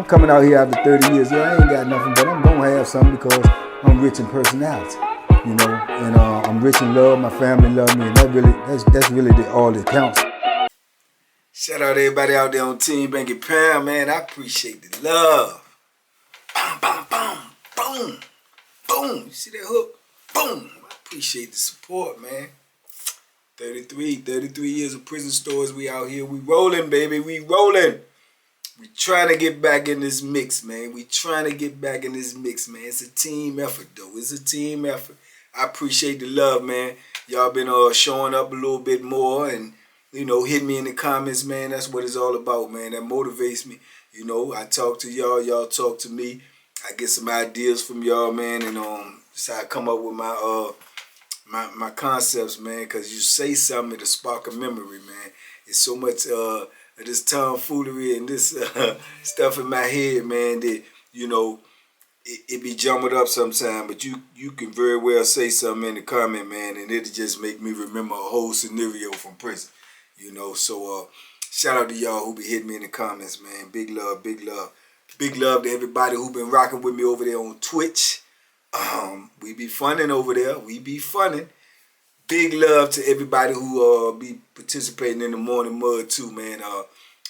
coming out here after 30 years. Yeah, I ain't got nothing, but I'm gonna have something because I'm rich in personality, you know, and I'm rich in love. My family love me, and that's really all that counts. Shout out to everybody out there on Team Banky Pound, man. I appreciate the love. Boom, boom, boom, boom, boom. You see that hook? Boom. I appreciate the support, man. 33 years of prison stories. We out here. We rolling, baby. We rolling. We trying to get back in this mix, man. We trying to get back in this mix, man. It's a team effort, though. It's a team effort. I appreciate the love, man. Y'all been showing up a little bit more and, you know, hit me in the comments, man. That's what it's all about, man. That motivates me. You know, I talk to y'all. Y'all talk to me. I get some ideas from y'all, man. And that's how I come up with my concepts, man. Because you say something, it'll spark a memory, man. It's so much this tomfoolery and this stuff in my head, man, that, you know, it be jumbled up sometime, but you can very well say something in the comment, man, and it'll just make me remember a whole scenario from prison, you know. So shout out to y'all who be hitting me in the comments, man. Big love, big love. Big love to everybody who been rocking with me over there on Twitch. We be funning over there. We be funning. Big love to everybody who be participating in the morning mud too, man.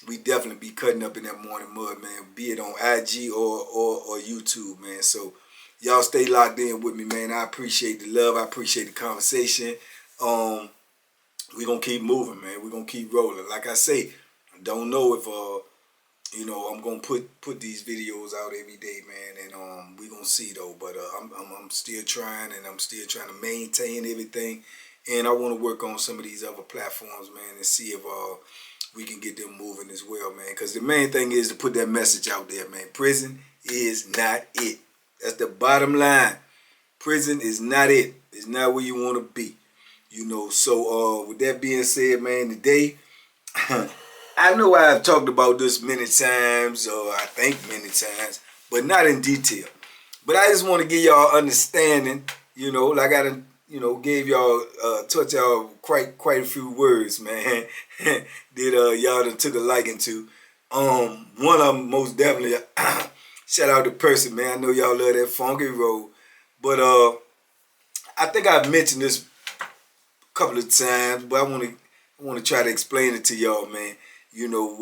We definitely be cutting up in that morning mud, man. Be it on IG or YouTube, man. So y'all stay locked in with me, man. I appreciate the love. I appreciate the conversation. We gonna keep moving, man. We gonna keep rolling. Like I say, I don't know if you know, I'm gonna put these videos out every day, man, and we gonna see though. But I'm still trying, and I'm still trying to maintain everything. And I want to work on some of these other platforms, man, and see if we can get them moving as well, man. Because the main thing is to put that message out there, man. Prison is not it. That's the bottom line. Prison is not it. It's not where you want to be, you know. So with that being said, man, today, I know I've talked about this many times, or I think many times, but not in detail. But I just want to give y'all understanding, you know, like I done, you know, gave y'all, taught y'all quite a few words, man, that y'all done took a liking to. One of them most definitely, shout out to Person, man. I know y'all love that funky roll. But I think I've mentioned this a couple of times, but I want to try to explain it to y'all, man. You know,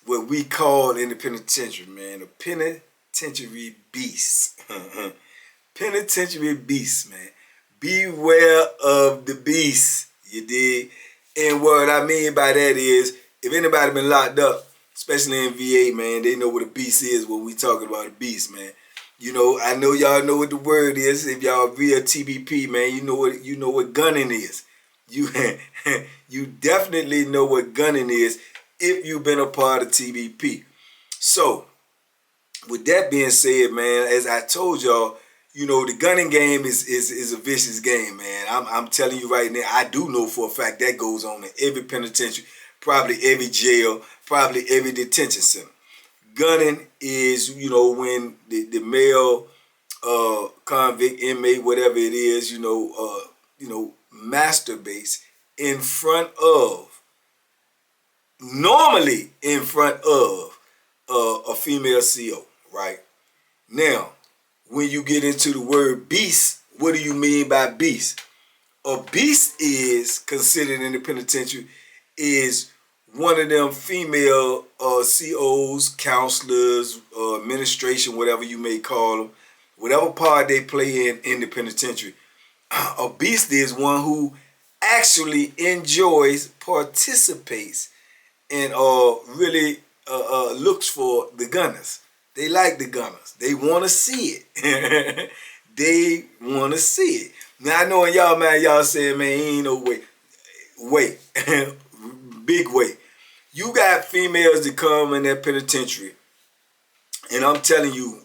what we call in the penitentiary, man, a penitentiary beast. Penitentiary beast, man. Beware of the beast, you dig? And what I mean by that is, if anybody been locked up, especially in VA, man, they know what a beast is when we talking about a beast, man. You know, I know y'all know what the word is. If y'all real TBP, man, you know what gunning is. You definitely know what gunning is if you've been a part of TBP. So, with that being said, man, as I told y'all, you know, the gunning game is a vicious game, man. I'm telling you right now, I do know for a fact that goes on in every penitentiary, probably every jail, probably every detention center. Gunning is, you know, when the male convict, inmate, whatever it is, you know, masturbates in front of, normally in front of a female CO, right? Now, when you get into the word beast, what do you mean by beast? A beast is considered in the penitentiary is one of them female COs, counselors, administration, whatever you may call them, whatever part they play in the penitentiary. A beast is one who actually enjoys, participates, and really looks for the gunners. They like the gunners. They want to see it. They want to see it. Now, I know in y'all, man, y'all saying, man, ain't no way. Wait. Big way. You got females that come in that penitentiary, and I'm telling you,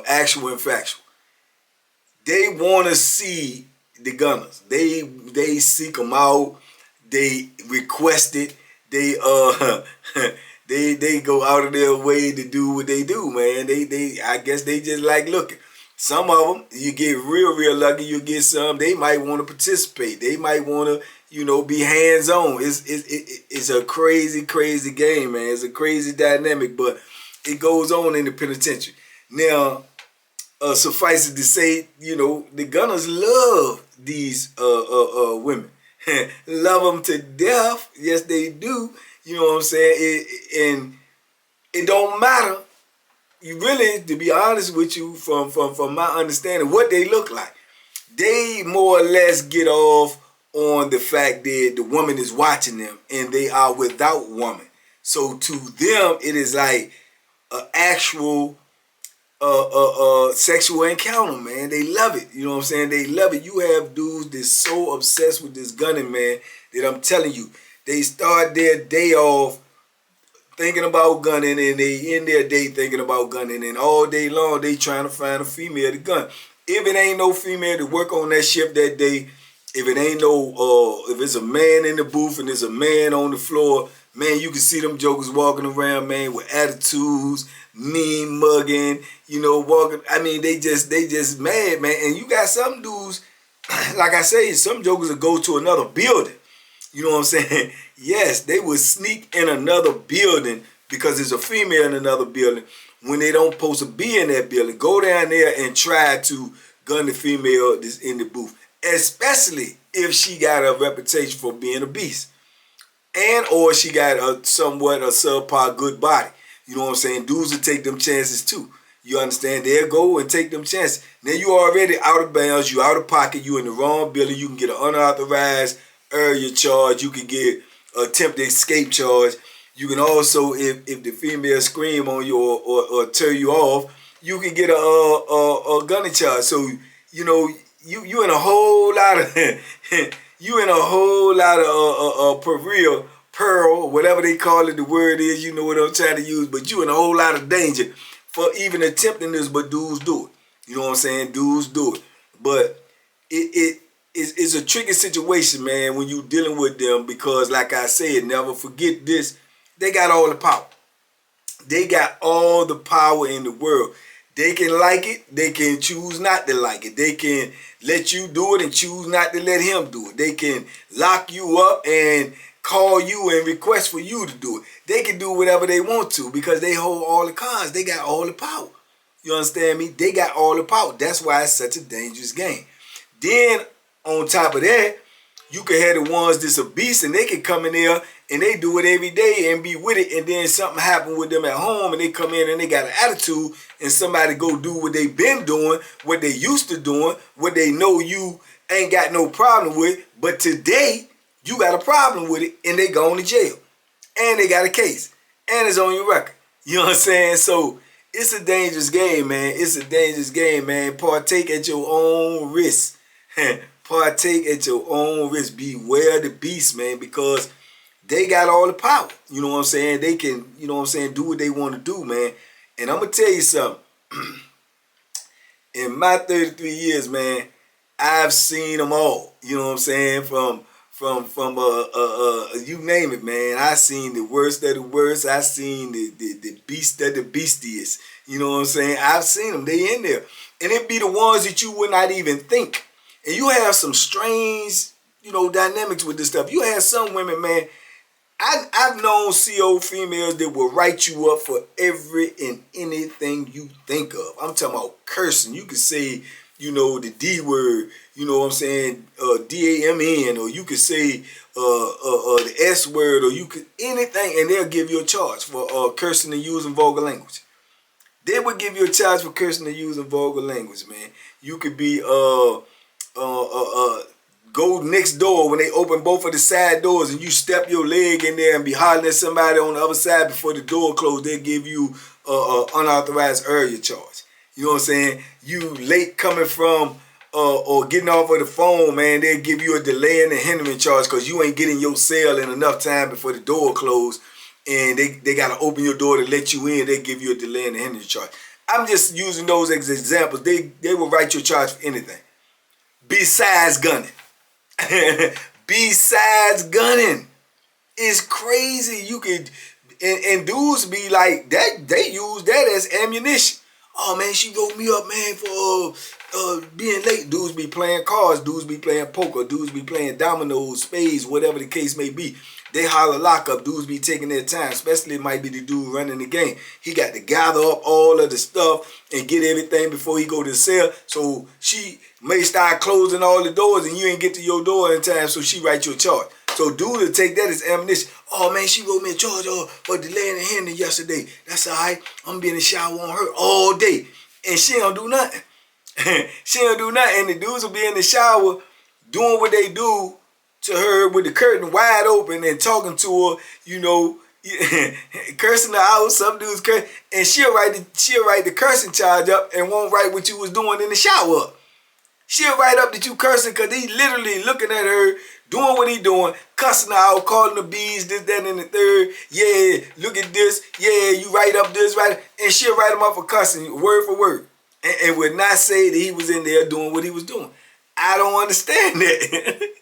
actual and factual, they want to see the gunners. They seek them out. They request it. They they go out of their way to do what they do, man. I guess they just like looking. Some of them, you get real lucky. You get some. They might want to participate. They might want to, you know, be hands on. It's a crazy game, man. It's a crazy dynamic, but it goes on in the penitentiary. Now, suffice it to say, you know, the gunners love these women. Love them to death. Yes, they do. You know what I'm saying? And it don't matter. You really, to be honest with you, from my understanding, what they look like. They more or less get off on the fact that the woman is watching them and they are without woman. So to them, it is like an actual sexual encounter, man. They love it. You know what I'm saying? They love it. You have dudes that's so obsessed with this gunning, man, that I'm telling you, they start their day off thinking about gunning and they end their day thinking about gunning, and all day long they trying to find a female to gun. If it ain't no female to work on that shift that day, if it ain't no, if it's a man in the booth and there's a man on the floor, man, you can see them jokers walking around, man, with attitudes, mean mugging, you know, walking. I mean, they just mad, man. And you got some dudes, like I say, some jokers will go to another building. You know what I'm saying? Yes, they would sneak in another building because there's a female in another building when they don't supposed to be in that building. Go down there and try to gun the female that's in the booth, especially if she got a reputation for being a beast and or she got a somewhat a subpar good body. You know what I'm saying? Dudes will take them chances too. You understand? They'll go and take them chances. Now you already out of bounds, you out of pocket, you in the wrong building, you can get an unauthorized area charge, you can get attempted escape charge. You can also, if the female scream on you or tear you off, you can get a gunning charge. So, you know, you in a whole lot of you in a whole lot of pearl, whatever they call it, the word is, you know what I'm trying to use, but you in a whole lot of danger for even attempting this, but dudes do it. You know what I'm saying? Dudes do it. But it's a tricky situation, man, when you dealing with them because, like I said, never forget this, they got all the power. They got all the power in the world. They can like it. They can choose not to like it. They can let you do it and choose not to let him do it. They can lock you up and call you and request for you to do it. They can do whatever they want to because they hold all the cards. They got all the power. You understand me? They got all the power. That's why it's such a dangerous game. Then, on top of that, you can have the ones that's a beast and they can come in there and they do it every day and be with it, and then something happen with them at home and they come in and they got an attitude and somebody go do what they been doing, what they used to doing, what they know you ain't got no problem with, but today you got a problem with it and they going to jail and they got a case and it's on your record. You know what I'm saying? So it's a dangerous game, man. It's a dangerous game, man. Partake at your own risk. Partake at your own risk. Beware the beast, man, because they got all the power. You know what I'm saying? They can, you know what I'm saying, do what they want to do, man. And I'm going to tell you something. In my 33 years, man, I've seen them all. You know what I'm saying? From you name it, man. I seen the worst of the worst. I seen the beast of the beastiest. You know what I'm saying? I've seen them. They in there. And it be the ones that you would not even think. And you have some strange, you know, dynamics with this stuff. You have some women, man. I've known CO females that will write you up for every and anything you think of. I'm talking about cursing. You can say, you know, the D word, you know what I'm saying, DAMN, or you could say the S word, or you could anything, and they'll give you a charge for cursing and using vulgar language. They would give you a charge for cursing and using vulgar language, man. You could be go next door when they open both of the side doors and you step your leg in there and be hollering at somebody on the other side before the door closed. They give you unauthorized area charge. You know what I'm saying? You late coming from or getting off of the phone, man, they'll give you a delay and a hindering charge because you ain't getting your cell in enough time before the door closed, and they got to open your door to let you in. They give you a delay and a hindering charge. I'm just using those as examples. They will write you a charge for anything besides gunning. Besides gunning. It's crazy. You could, and dudes be like that. They use that as ammunition. Oh man, she wrote me up, man, for being late. Dudes be playing cards, dudes be playing poker, dudes be playing dominoes, spades, whatever the case may be. They holler lockup. Dudes be taking their time, especially it might be the dude running the game. He got to gather up all of the stuff and get everything before he go to the cell. So she may start closing all the doors and you ain't get to your door in time, so she write you a charge. So dude will take that as ammunition. Oh man, she wrote me a charge for delaying the handling yesterday. That's all right. I'm gonna be in the shower on her all day. And she don't do nothing. She don't do nothing. And the dudes will be in the shower doing what they do to her with the curtain wide open and talking to her, you know, cursing her out. Some dudes curse, and she'll write the cursing charge up and won't write what you was doing in the shower up. She'll write up that you cursing because he literally looking at her, doing what he doing, cussing her out, calling the bees, this, that, and the third. Yeah, look at this. Yeah, you write up this, right? And she'll write him up for cussing, word for word. And would not say that he was in there doing what he was doing. I don't understand that.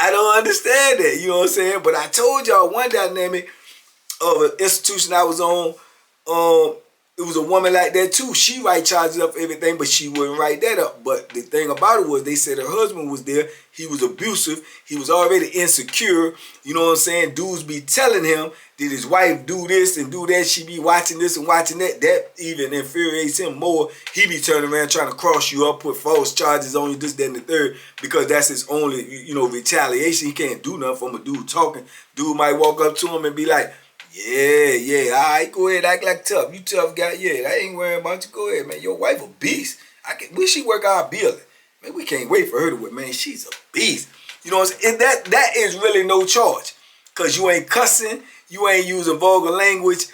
I don't understand that, you know what I'm saying? But I told y'all one dynamic of an institution I was on, it was a woman like that too. She write charges up for everything, but she wouldn't write that up. But the thing about it was they said her husband was there. He was abusive. He was already insecure. You know what I'm saying? Dudes be telling him that his wife do this and do that. She be watching this and watching that. That even infuriates him more. He be turning around trying to cross you up, put false charges on you, this, that, and the third, because that's his only, you know, retaliation. He can't do nothing from a dude talking. Dude might walk up to him and be like, yeah, all right, go ahead, act like tough. You tough guy, yeah, I ain't worrying about you. Go ahead, man. Your wife a beast. We should work our building. Man, we can't wait for her to work, man. She's a beast. You know what I'm saying? That is really no charge. Because you ain't cussing, you ain't using vulgar language,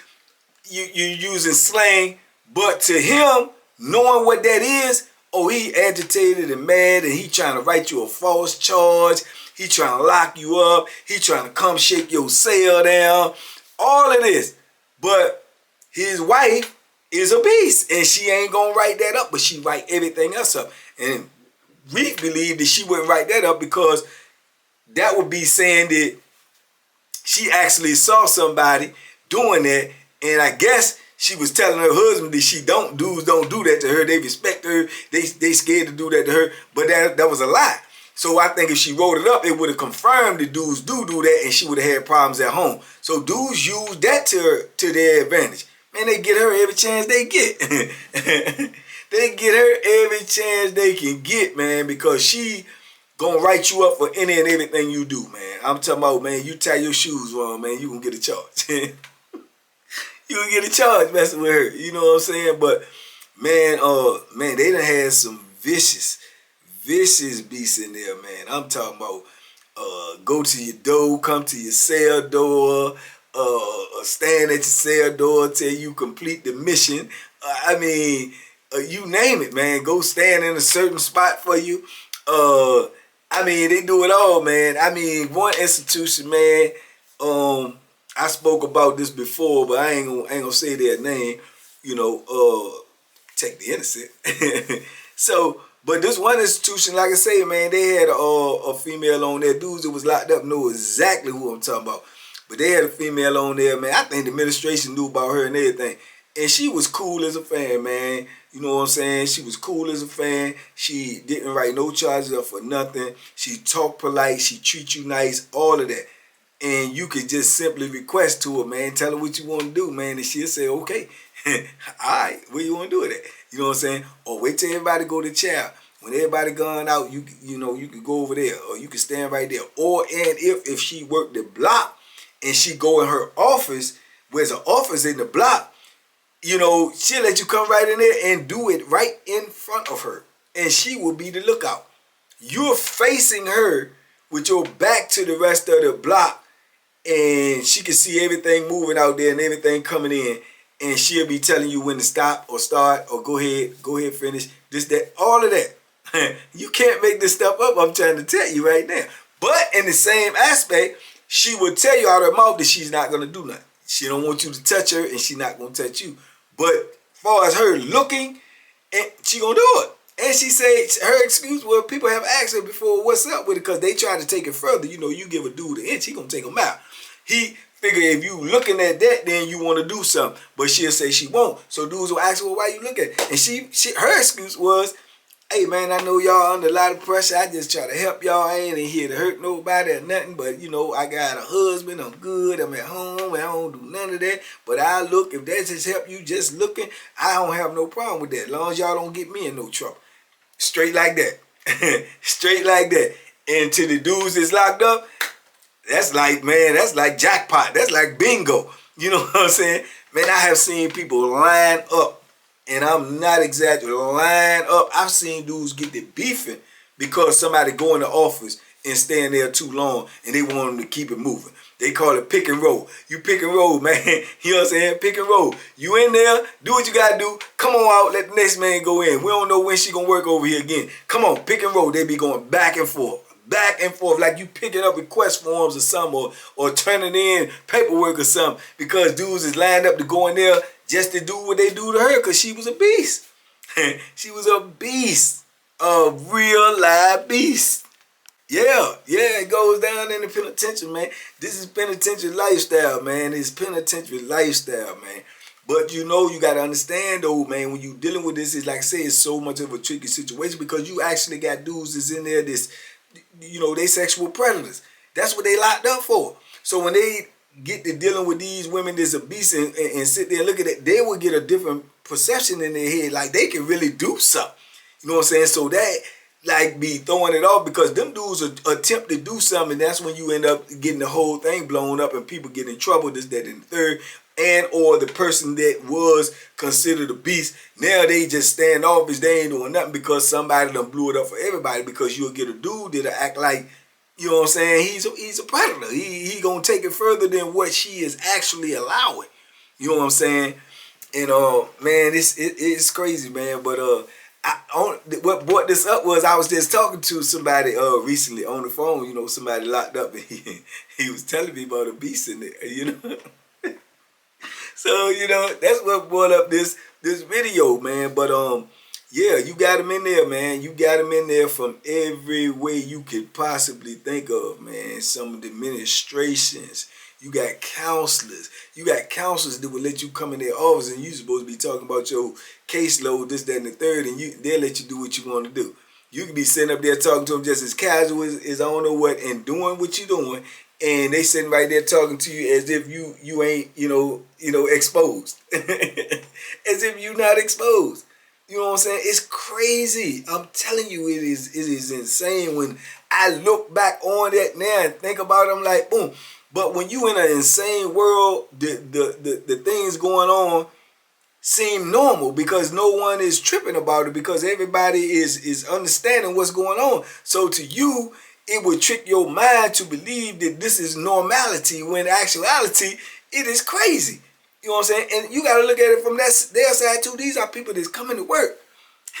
you using slang. But to him, knowing what that is, oh, he agitated and mad and he trying to write you a false charge. He trying to lock you up. He trying to come shake your cell down. All of this. But his wife is a beast. And she ain't going to write that up. But she write everything else up. And we believe that she wouldn't write that up because that would be saying that she actually saw somebody doing that. And I guess she was telling her husband that dudes don't do that to her. They respect her. They scared to do that to her. But that was a lie. So I think if she wrote it up, it would have confirmed that dudes do that, and she would have had problems at home. So dudes use that to their advantage. Man, they get her every chance they get. They get her every chance they can get, man, because she gonna write you up for any and everything you do, man. I'm talking about, man, you tie your shoes wrong, man, you gonna get a charge. You gonna get a charge messing with her. You know what I'm saying? But man, they done had some vicious beasts in there, man. I'm talking about go to your door, come to your cell door, stand at your cell door till you complete the mission. You name it, man. Go stand in a certain spot for you. They do it all, man. One institution, man, I spoke about this before, but I ain't gonna say their name, you know, take the innocent. So, but this one institution, like I say, man, they had a female on there. Dudes that was locked up know exactly who I'm talking about. But they had a female on there, man. I think the administration knew about her and everything. And she was cool as a fan, man. You know what I'm saying? She was cool as a fan. She didn't write no charges up for nothing. She talked polite. She treat you nice, all of that. And you could just simply request to her, man. Tell her what you want to do, man. And she'll say, okay. All right, what you want to do with it? You know what I'm saying? Or wait till everybody go to chow. When everybody gone out, you can go over there. Or you can stand right there. Or, and if she worked the block and she go in her office, where's her office in the block, you know, she'll let you come right in there and do it right in front of her. And she will be the lookout. You're facing her with your back to the rest of the block, and she can see everything moving out there and everything coming in. And she'll be telling you when to stop or start or go ahead, finish, this, that, all of that. You can't make this stuff up, I'm trying to tell you right now. But in the same aspect, she will tell you out of her mouth that she's not going to do nothing. She don't want you to touch her, and she's not going to touch you. But as far as her looking, and she going to do it. And she said her excuse was people have asked her before what's up with it because they tried to take it further. You know, you give a dude an inch, he going to take him out. He figure if you looking at that, then you want to do something. But she'll say she won't. So dudes will ask her, well, why you look at it? And her excuse was, Hey man, I know y'all under a lot of pressure. I just try to help y'all. I ain't in here to hurt nobody or nothing. But you know, I got a husband. I'm good. I'm at home. I don't do none of that. But I look, if that just help you just looking, I don't have no problem with that. As long as y'all don't get me in no trouble. Straight like that. Straight like that. And to the dudes that's locked up, that's like, man, that's like jackpot. That's like bingo. You know what I'm saying? Man, I have seen people line up. And I'm not exaggerating, line up. I've seen dudes get the beefing because somebody go in the office and stand there too long and they want them to keep it moving. They call it pick and roll. You pick and roll, man. You know what I'm saying? Pick and roll. You in there, do what you gotta do. Come on out, let the next man go in. We don't know when she gonna work over here again. Come on, pick and roll. They be going back and forth. Back and forth, like you picking up request forms or something, or turning in paperwork or something, because dudes is lined up to go in there just to do what they do to her, because she was a beast. She was a beast. A real live beast. Yeah, it goes down in the penitentiary, man. This is penitentiary lifestyle, man. It's penitentiary lifestyle, man. But you know, you got to understand, though, man, when you dealing with this, it's like I say, it's so much of a tricky situation, because you actually got dudes that's in there that's, you know, they sexual predators. That's what they locked up for. So when they get to dealing with these women that's a beast and sit there and look at it, they will get a different perception in their head. Like, they can really do something. You know what I'm saying? So that, like, be throwing it off, because them dudes attempt to do something, and that's when you end up getting the whole thing blown up and people get in trouble, this, that, and the third. And or the person that was considered a beast, now they just stand off as they ain't doing nothing because somebody done blew it up for everybody, because you'll get a dude that'll act like, you know what I'm saying, he's a predator. He gonna take it further than what she is actually allowing. You know what I'm saying? And man, it's crazy, man. But what brought this up was I was just talking to somebody recently on the phone. You know, somebody locked up, and he was telling me about a beast in there. You know. So, you know, that's what brought up this video, man. But yeah, you got them in there, man. You got them in there from every way you could possibly think of, man. Some of the administrations. You got counselors. You got counselors that will let you come in their office, and you supposed to be talking about your caseload, this, that, and the third, and they'll let you do what you want to do. You can be sitting up there talking to them just as casual as I don't know what, and doing what you're doing. And they sitting right there talking to you as if you ain't, you know, exposed. As if you not exposed. You know what I'm saying? It's crazy. I'm telling you, it is insane. When I look back on that now and think about it, I'm like, boom. But when you in an insane world, the things going on seem normal, because no one is tripping about it, because everybody is understanding what's going on. So to you, it would trick your mind to believe that this is normality, when in actuality, it is crazy. You know what I'm saying? And you got to look at it from their side too. These are people that's coming to work.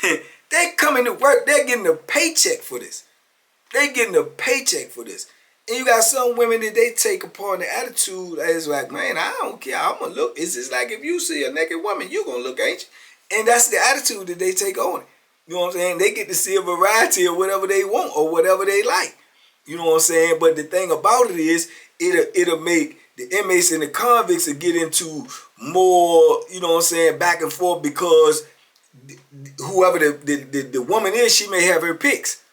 They coming to work. They're getting a paycheck for this. They getting a paycheck for this. And you got some women that they take upon the attitude as like, man, I don't care. I'm going to look. It's just like if you see a naked woman, you going to look, ain't you? And that's the attitude that they take on it. You know what I'm saying? They get to see a variety of whatever they want or whatever they like. You know what I'm saying? But the thing about it is, it'll make the inmates and the convicts to get into more, you know what I'm saying, back and forth, because whoever the woman is, she may have her picks.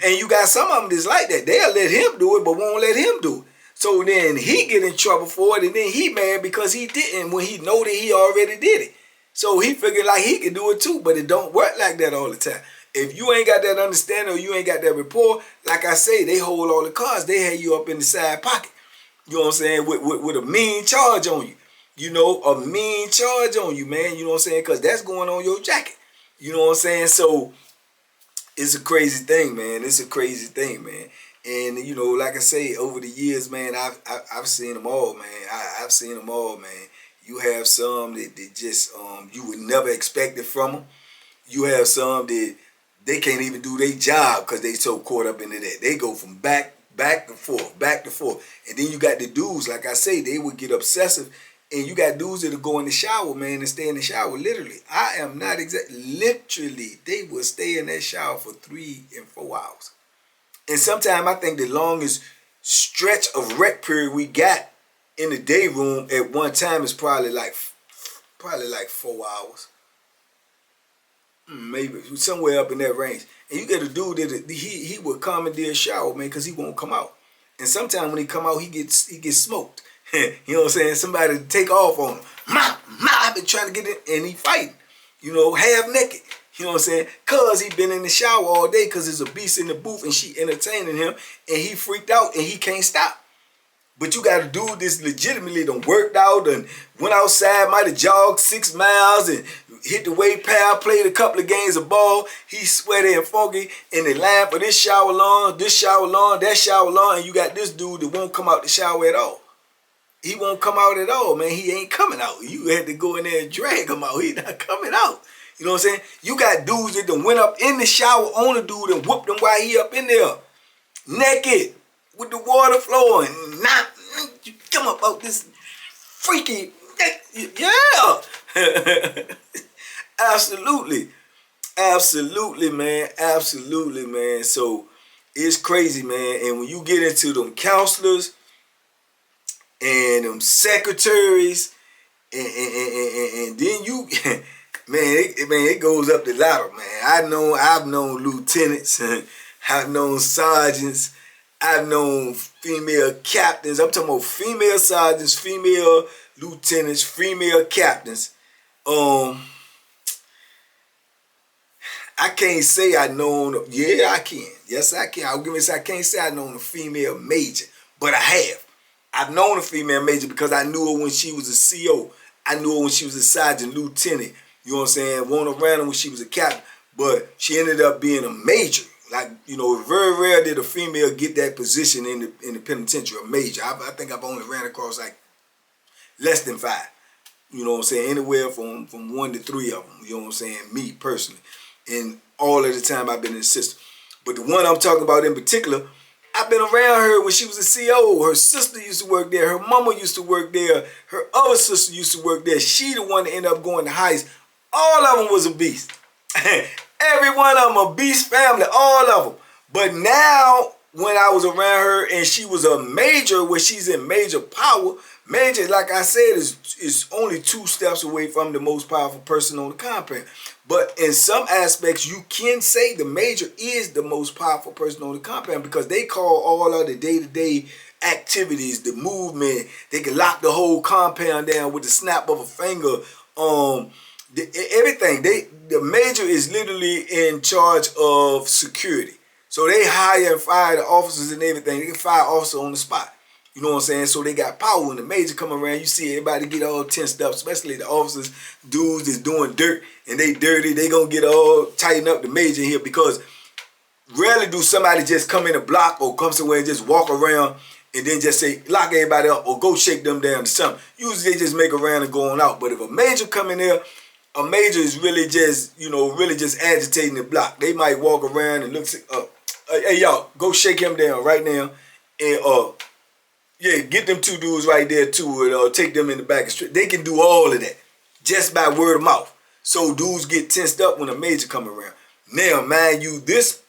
And you got some of them that's like that. They'll let him do it, but won't let him do it. So then he get in trouble for it, and then he mad because he didn't, when he know that he already did it. So he figured like he can do it too, but it don't work like that all the time. If you ain't got that understanding or you ain't got that rapport, like I say, they hold all the cards. They have you up in the side pocket. You know what I'm saying? With a mean charge on you. You know, a mean charge on you, man. You know what I'm saying? Because that's going on your jacket. You know what I'm saying? So it's a crazy thing, man. It's a crazy thing, man. And, you know, like I say, over the years, man, I've seen them all, man. I've seen them all, man. You have some that just you would never expect it from them. You have some that they can't even do their job because they so caught up into that. They go from back and forth, back and forth. And then you got the dudes, like I say, they would get obsessive. And you got dudes that'll go in the shower, man, and stay in the shower. Literally, I am not literally, they will stay in that shower for 3 and 4 hours. And sometimes I think the longest stretch of rec period we got in the day room at one time is probably like 4 hours. maybe somewhere up in that range. And you get a dude that he would commandeer a shower, man, because he won't come out. And sometimes when he come out, he gets smoked. You know what I'm saying? Somebody take off on him. I've been trying to get in, and he fighting. You know, half naked. You know what I'm saying? Cause he been in the shower all day, cause there's a beast in the booth and she entertaining him, and he freaked out and he can't stop. But you got a dude that's legitimately done worked out and went outside, might have jogged 6 miles and hit the weight pad, played a couple of games of ball. He's sweaty and funky, and they line for this shower long, that shower long, and you got this dude that won't come out the shower at all. He won't come out at all, man. He ain't coming out. You had to go in there and drag him out. He not coming out. You know what I'm saying? You got dudes that done went up in the shower on a dude and whooped him while he up in there, naked, with the water flowing. Not you come up out this freaky, yeah. Absolutely, man. So it's crazy, man. And when you get into them counselors and them secretaries, and then you, it goes up the ladder, man. I've known lieutenants, I've known sergeants, I've known female captains. I'm talking about female sergeants, female lieutenants, female captains. I can't say I known. Yeah, I can. Yes, I can. I can't say I known a female major, but I have. I've known a female major because I knew her when she was a CO. I knew her when she was a sergeant, lieutenant. You know what I'm saying? Won around her when she was a captain, but she ended up being a major. Like, you know, very rare did a female get that position in the penitentiary, a major. I think I've only ran across like less than 5. You know what I'm saying? Anywhere from 1 to 3 of them. You know what I'm saying? Me personally, and all of the time I've been in the system. But the one I'm talking about in particular, I've been around her when she was a CO. Her sister used to work there. Her mama used to work there. Her other sister used to work there. She the one that ended up going to Heights. All of them was a beast. Every one of them a beast family, all of them. But now, when I was around her and she was a major, where she's in major power, major, like I said, is only 2 steps away from the most powerful person on the compound. But in some aspects, you can say the major is the most powerful person on the compound because they call all of the day-to-day activities, the movement. They can lock the whole compound down with the snap of a finger. Everything. The major is literally in charge of security. So they hire and fire the officers and everything. They can fire officers on the spot. You know what I'm saying? So they got power. When the major come around, you see everybody get all tensed up, especially the officers, dudes that's doing dirt and they dirty. They gonna get all tighten up the major here because rarely do somebody just come in a block or come somewhere and just walk around and then just say, lock everybody up or go shake them down to something. Usually they just make around and go on out. But if a major come in there, a major is really just, really just agitating the block. They might walk around and look, hey y'all, go shake him down right now. And get them 2 dudes right there too, and take them in the back of the street. They can do all of that just by word of mouth. So dudes get tensed up when a major come around. Now, mind you, this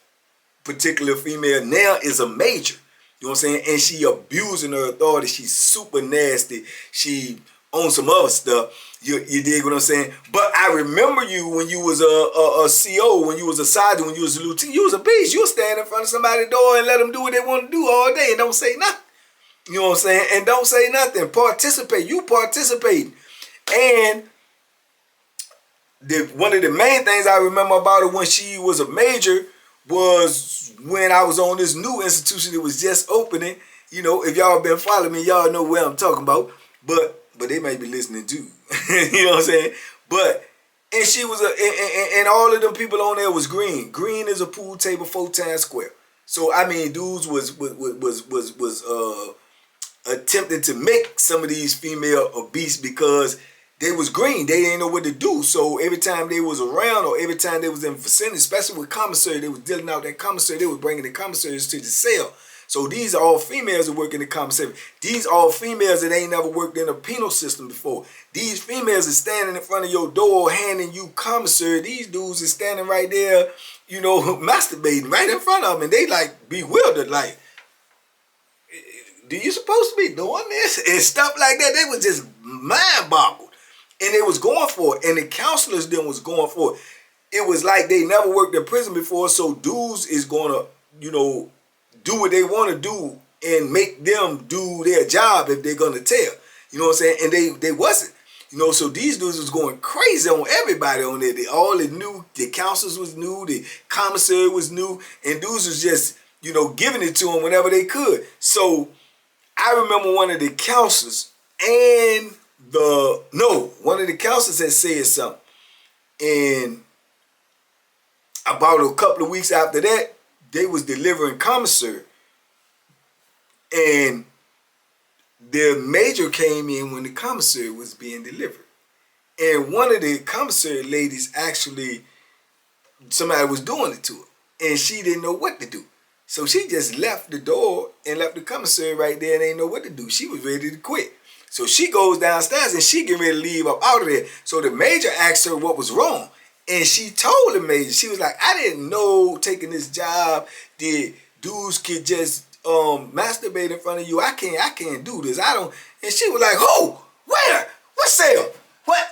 particular female now is a major. You know what I'm saying? And she abusing her authority. She's super nasty. She on some other stuff. You dig what I'm saying? But I remember you when you was a CO, when you was a sergeant, when you was a lieutenant. You was a beast. You was stand in front of somebody's door and let them do what they want to do all day and don't say nothing. You know what I'm saying? And don't say nothing. Participate. You participate. And one of the main things I remember about her when she was a major was when I was on this new institution that was just opening. You know, if y'all been following me, y'all know where I'm talking about. But they may be listening too. You know what I'm saying? And she was and all of them people on there was green. Green is a pool table 4 times square. So I mean, dudes was attempting to make some of these female obese because they was green. They didn't know what to do. So every time they was around or every time they was in vicinity, especially with commissary, they was dealing out that commissary. They was bringing the commissaries to the cell. So these are all females that work in the commissary. These are all females that ain't never worked in a penal system before. These females are standing in front of your door handing you commissary. These dudes are standing right there, masturbating right in front of them. And they like bewildered, like, do you supposed to be doing this? And stuff like that. They was just mind boggled. And they was going for it. And the counselors then was going for it. it was like they never worked in prison before, so dudes is gonna, you know, do what they want to do and make them do their job if they're gonna tell. You know what I'm saying? And they wasn't. You know, so these dudes was going crazy on everybody on there. They all knew. The counselors was new. The commissary was new. And dudes was just, you know, giving it to them whenever they could. So I remember one of the counselors one of the counselors had said something. And about a couple of weeks after that, they was delivering commissary. And the major came in when the commissary was being delivered. And one of the commissary ladies actually, somebody was doing it to her. And she didn't know what to do. So she just left the door and left the commissary right there and didn't know what to do. She was ready to quit. So she goes downstairs and she getting ready to leave up out of there. So the major asked her what was wrong. And she told the major, she was like, I didn't know taking this job that dudes could just masturbate in front of you. I can't do this. I don't. And she was like, who? Where? What cell? What?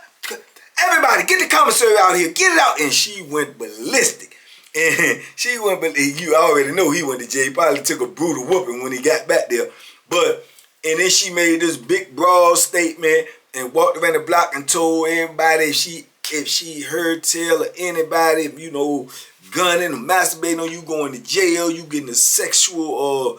Everybody, get the commissary out here. Get it out. And she went ballistic. And she went, you already know he went to jail. He probably took a brutal whooping when he got back there. And then she made this big broad statement and walked around the block and told everybody if she heard tell of anybody, you know, gunning or masturbating on you, going to jail, you getting a sexual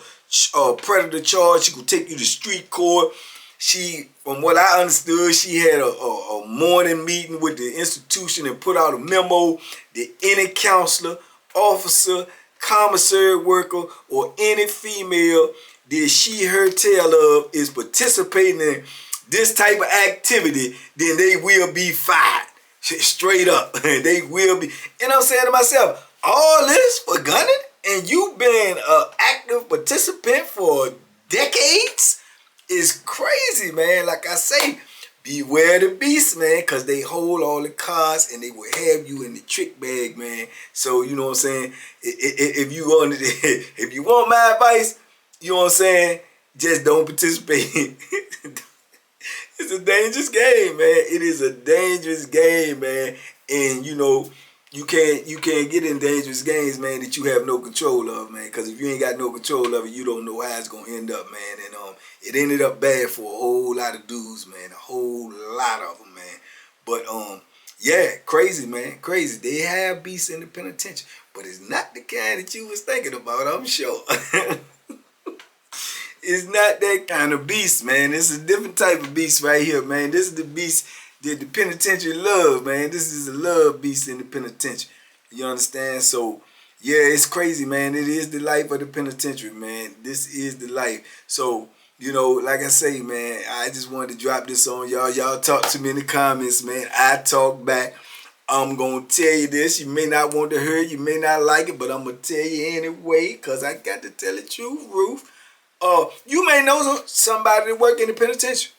predator charge, she could take you to street court. She, from what I understood, she had a morning meeting with the institution and put out a memo that any counselor, officer, commissary worker, or any female that she heard tell of is participating in this type of activity, then they will be fired. Straight up. They will be. And I'm saying to myself, all this for gunning? And you've been an active participant for decades? Is crazy, man. Like I say, beware the beast, man, because they hold all the cards and they will have you in the trick bag, man. So, you know what I'm saying? If you want my advice, you know what I'm saying? Just don't participate. It's a dangerous game, man. It is a dangerous game, man. And you know, you can't get in dangerous games, man, that you have no control of, man. Because if you ain't got no control of it, you don't know how it's gonna end up, man. And it ended up bad for a whole lot of dudes, man. A whole lot of them, man. But yeah, crazy, man, crazy. They have beasts in the penitentiary, but it's not the kind that you was thinking about, I'm sure. It's not that kind of beast, man. It's a different type of beast right here, man. This is the beast that the penitentiary love, man. This is a love beast in the penitentiary. You understand? So, yeah, it's crazy, man. It is the life of the penitentiary, man. This is the life. So, you know, like I say, man, I just wanted to drop this on y'all. Y'all talk to me in the comments, man. I talk back. I'm going to tell you this. You may not want to hear it. You may not like it, but I'm going to tell you anyway because I got to tell the truth, Ruth. You may know somebody that work in the penitentiary.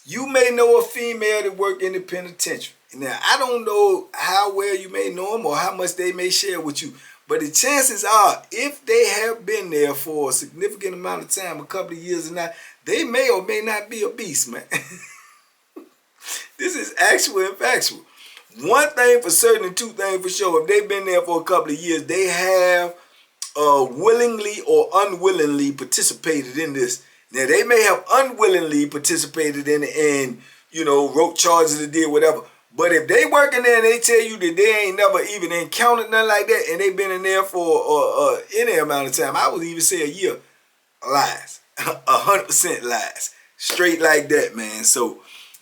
You may know a female that work in the penitentiary. Now, I don't know how well you may know them or how much they may share with you. But the chances are, if they have been there for a significant amount of time, a couple of years or not, they may or may not be a beast, man. This is actual and factual. One thing for certain and two things for sure. If they've been there for a couple of years, they have willingly or unwillingly participated in this. Now, they may have unwillingly participated in it and, you know, wrote charges or did whatever. But if they working there and they tell you that they ain't never even encountered nothing like that and they been in there for any amount of time, I would even say a year, lies. 100% lies. Straight like that, man. So,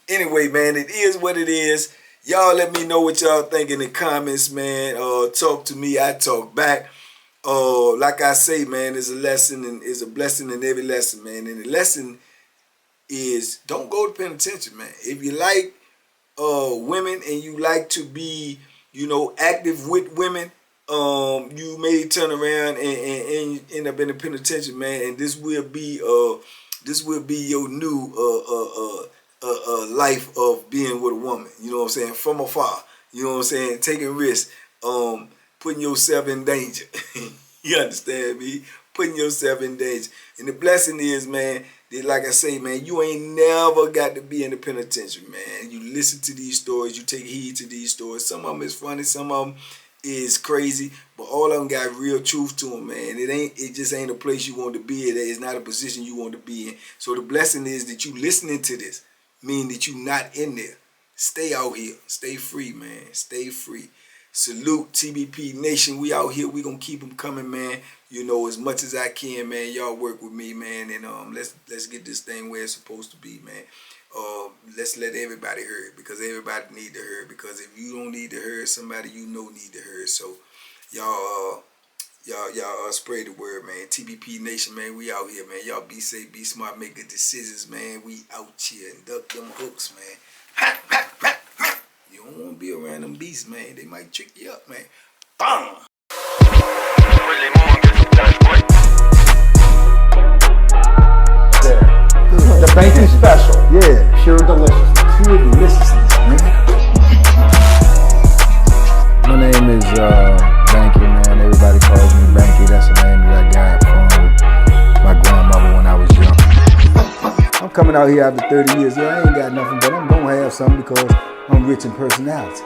anyway, man, it is what it is. Y'all let me know what y'all think in the comments, man. Talk to me, I talk back. Like I say, man, there's a lesson and is a blessing in every lesson, man. And the lesson is don't go to penitentiary, man. If you like women and you like to be, you know, active with women, you may turn around and end up in the penitentiary, man. And this will be your new life of being with a woman. You know what I'm saying? From afar. You know what I'm saying? Taking risks. Putting yourself in danger. You understand me? Putting yourself in danger. And the blessing is, man, that like I say, man, you ain't never got to be in the penitentiary, man. You listen to these stories. You take heed to these stories. Some of them is funny. Some of them is crazy, but all of them got real truth to them, man. It just ain't a place you want to be in. It's not a position you want to be in. So the blessing is that you listening to this, meaning that you not in there. Stay out here. Stay free, man. Stay free. Salute TBP Nation. We out here. We gonna keep them coming, man. You know, as much as I can, man. Y'all work with me, man, and let's get this thing where it's supposed to be, man. Let's let everybody hear it, because everybody need to hear it. Because if you don't need to hear it, somebody you know need to hear it. So y'all spread the word, man. TBP Nation, man. We out here, man. Y'all be safe, be smart, make good decisions, man. We out here and duck them hooks, man. You don't want to be around them beasts, man. They might trick you up, man. Boom. The Banky special. Yeah. Pure deliciousness. Pure deliciousness, man. My name is Banky, man. Everybody calls me Banky. That's the name that I got from my grandmother when I was young. I'm coming out here after 30 years. Yeah, I ain't got nothing, but I'm gonna have something because I'm rich in personality,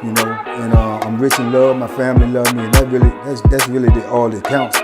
you know, and I'm rich in love. My family love me, and that's really all that counts.